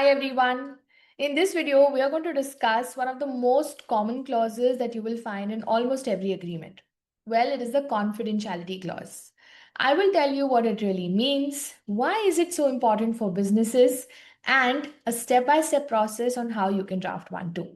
Hi everyone. In this video, we are going to discuss one of the most common clauses that you will find in almost every agreement. Well, it is the confidentiality clause. I will tell you what it really means, why is it so important for businesses, and a step-by-step process on how you can draft one too.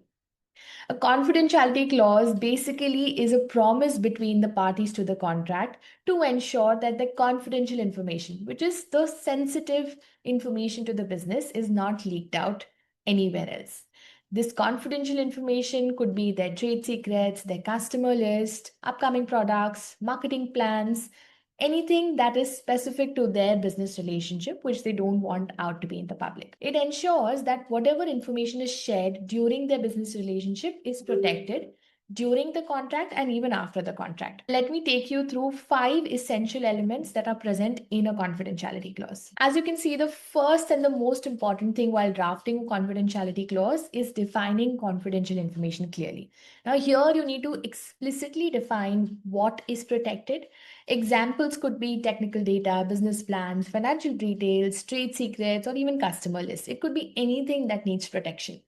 A confidentiality clause basically is a promise between the parties to the contract to ensure that the confidential information, which is the sensitive information to the business, is not leaked out anywhere else. This confidential information could be their trade secrets, their customer list, upcoming products, marketing plans, anything that is specific to their business relationship, which they don't want out to be in the public. It ensures that whatever information is shared during their business relationship is protected during the contract and even after the contract. Let me take you through 5 essential elements that are present in a confidentiality clause. As you can see, the first and the most important thing while drafting a confidentiality clause is defining confidential information clearly. Now, here you need to explicitly define what is protected. Examples could be technical data, business plans, financial details, trade secrets, or even customer lists. It could be anything that needs protection.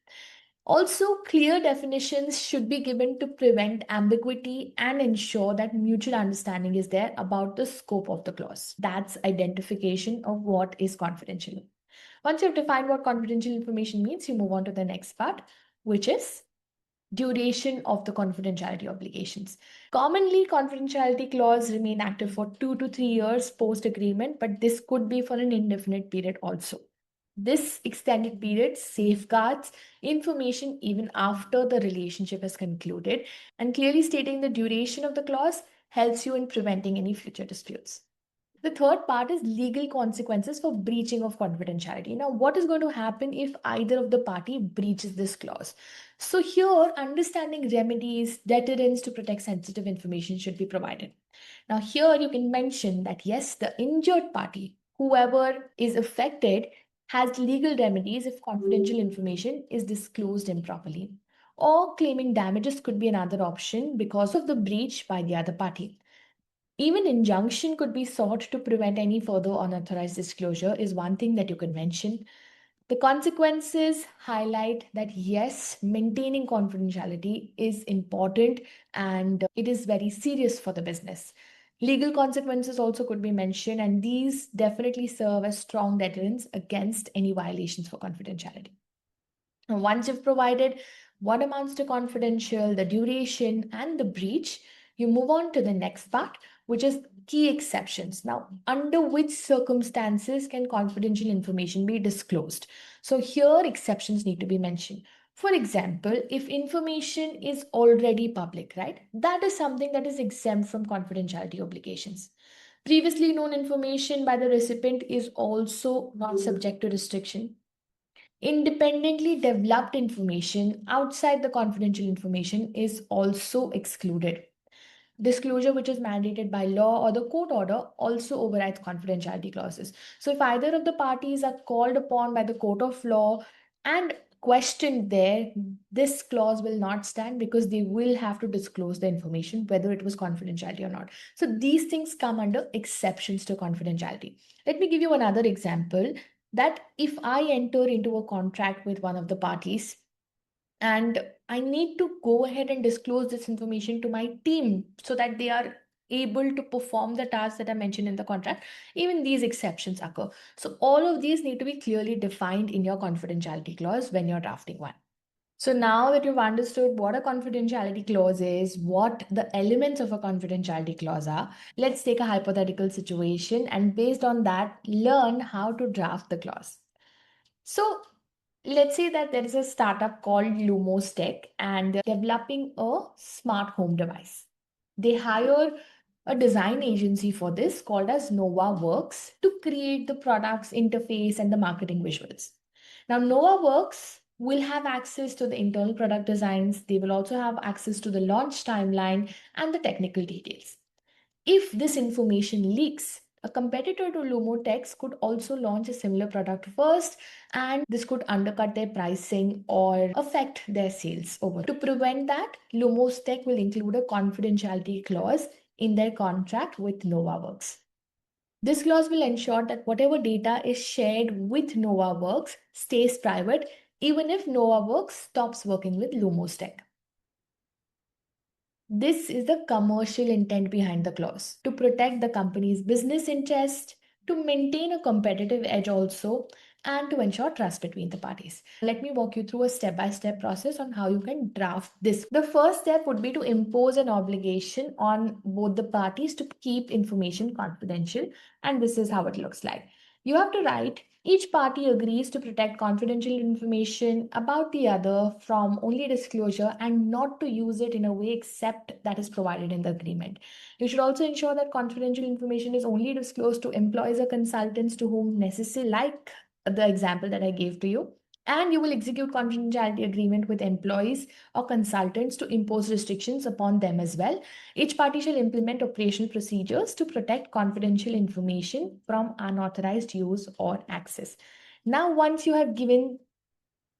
Also, clear definitions should be given to prevent ambiguity and ensure that mutual understanding is there about the scope of the clause. That's identification of what is confidential. Once you've defined what confidential information means, you move on to the next part, which is duration of the confidentiality obligations. Commonly, confidentiality clause remain active for 2 to 3 years post agreement, but this could be for an indefinite period also. This extended period safeguards information even after the relationship is concluded, and clearly stating the duration of the clause helps you in preventing any future disputes. The third part is legal consequences for breaching of confidentiality. Now, what is going to happen if either of the party breaches this clause? So here, understanding remedies, deterrents to protect sensitive information should be provided. Now, here you can mention that yes, the injured party, whoever is affected, has legal remedies if confidential information is disclosed improperly. Or claiming damages could be another option because of the breach by the other party. Even injunction could be sought to prevent any further unauthorized disclosure, is one thing that you could mention. The consequences highlight that yes, maintaining confidentiality is important and it is very serious for the business. Legal consequences also could be mentioned, and these definitely serve as strong deterrents against any violations for confidentiality. Now, once you've provided what amounts to confidential, the duration, and the breach, you move on to the next part, which is key exceptions. Now, under which circumstances can confidential information be disclosed? So, here exceptions need to be mentioned. For example, if information is already public, right, that is something that is exempt from confidentiality obligations. Previously known information by the recipient is also not subject to restriction. Independently developed information outside the confidential information is also excluded. Disclosure, which is mandated by law or the court order, also overrides confidentiality clauses. So, if either of the parties are called upon by the court of law and questioned there, this clause will not stand because they will have to disclose the information, whether it was confidentiality or not. So, these things come under exceptions to confidentiality. Let me give you another example that if I enter into a contract with one of the parties and I need to go ahead and disclose this information to my team so that they are able to perform the tasks that are mentioned in the contract, even these exceptions occur. So, all of these need to be clearly defined in your confidentiality clause when you're drafting one. So now that you've understood what a confidentiality clause is, what the elements of a confidentiality clause are, let's take a hypothetical situation and based on that, learn how to draft the clause. So let's say that there is a startup called Lumos Tech and they're developing a smart home device. They hire a design agency for this called as Nova Works to create the product's interface and the marketing visuals. Now, Nova Works will have access to the internal product designs. They will also have access to the launch timeline and the technical details. If this information leaks, a competitor to Lumotex could also launch a similar product first, and this could undercut their pricing or affect their sales over. To prevent that, Lumos Tech will include a confidentiality clause in their contract with NovaWorks. This clause will ensure that whatever data is shared with NovaWorks stays private, even if NovaWorks stops working with Lumos Tech. This is the commercial intent behind the clause to protect the company's business interest, to maintain a competitive edge also, and to ensure trust between the parties. Let me walk you through a step by step process on how you can draft this. The first step would be to impose an obligation on both the parties to keep information confidential, and this is how it looks like. You have to write, each party agrees to protect confidential information about the other from only disclosure and not to use it in a way except that is provided in the agreement. You should also ensure that confidential information is only disclosed to employees or consultants to whom necessary, like the example that I gave to you. And you will execute confidentiality agreement with employees or consultants to impose restrictions upon them as well. Each party shall implement operational procedures to protect confidential information from unauthorized use or access. Now, once you have given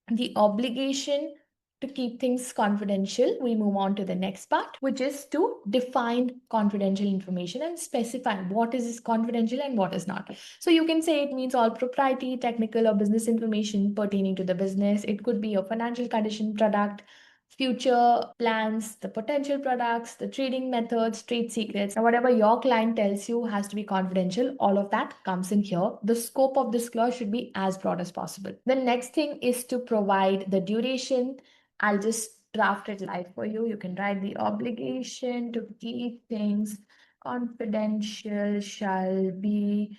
the obligation to keep things confidential, we move on to the next part, which is to define confidential information and specify what is confidential and what is not. So you can say it means all proprietary, technical, or business information pertaining to the business. It could be a financial condition, product, future plans, the potential products, the trading methods, trade secrets, and whatever your client tells you has to be confidential. All of that comes in here. The scope of this clause should be as broad as possible. The next thing is to provide the duration. I'll just draft it live for you. You can write the obligation to keep things confidential shall be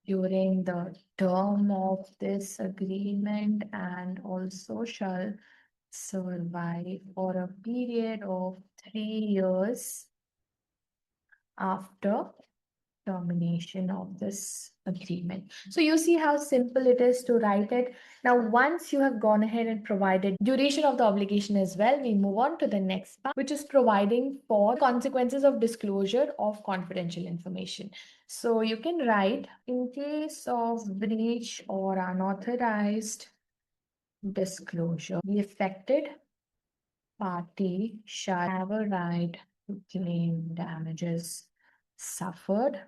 during the term of this agreement and also shall survive for a period of 3 years after termination of this agreement. So you see how simple it is to write it. Now, once you have gone ahead and provided duration of the obligation as well, we move on to the next part, which is providing for consequences of disclosure of confidential information. So you can write, in case of breach or unauthorized disclosure, the affected party shall have a right to claim damages suffered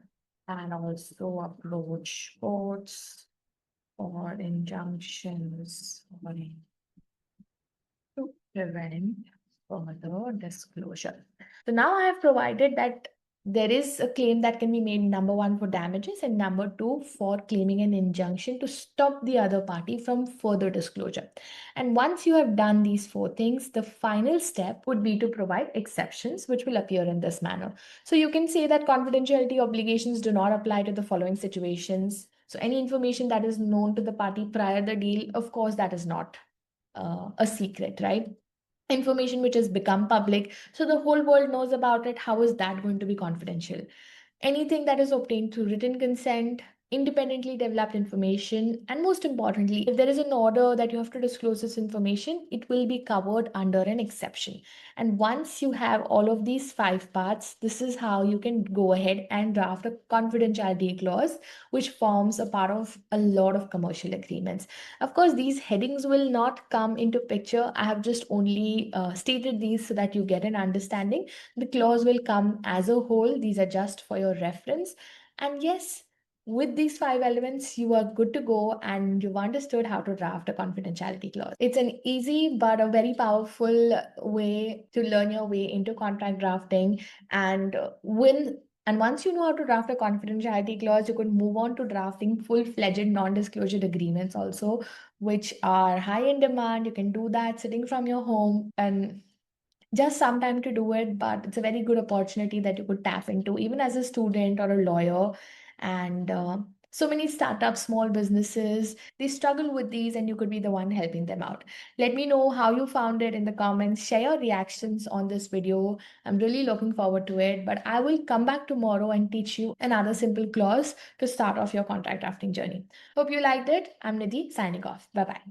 and also approach courts for injunctions or to prevent further disclosure. So now I have provided that there is a claim that can be made, number one, for damages, and number two, for claiming an injunction to stop the other party from further disclosure. And once you have done these four things, the final step would be to provide exceptions, which will appear in this manner. So you can say that confidentiality obligations do not apply to the following situations. So any information that is known to the party prior the deal, of course, that is not a secret, right? Information which has become public, so the whole world knows about it. How is that going to be confidential? Anything that is obtained through written consent, independently developed information, and most importantly, if there is an order that you have to disclose this information, it will be covered under an exception. And once you have all of these five parts, this is how you can go ahead and draft a confidentiality clause, which forms a part of a lot of commercial agreements. Of course, these headings will not come into picture. I have just only stated these so that you get an understanding. The clause will come as a whole. These are just for your reference. And yes, with these five elements, you are good to go and you've understood how to draft a confidentiality clause. It's an easy but a very powerful way to learn your way into contract drafting. And once you know how to draft a confidentiality clause, you could move on to drafting full-fledged non-disclosure agreements also, which are high in demand. You can do that sitting from your home and just some time to do it, but it's a very good opportunity that you could tap into even as a student or a lawyer. And so many startups, small businesses, they struggle with these, and you could be the one helping them out. Let me know how you found it in the comments. Share your reactions on this video. I'm really looking forward to it, but I will come back tomorrow and teach you another simple clause to start off your contract drafting journey. Hope you liked it. I'm Nidhi signing off. Bye bye.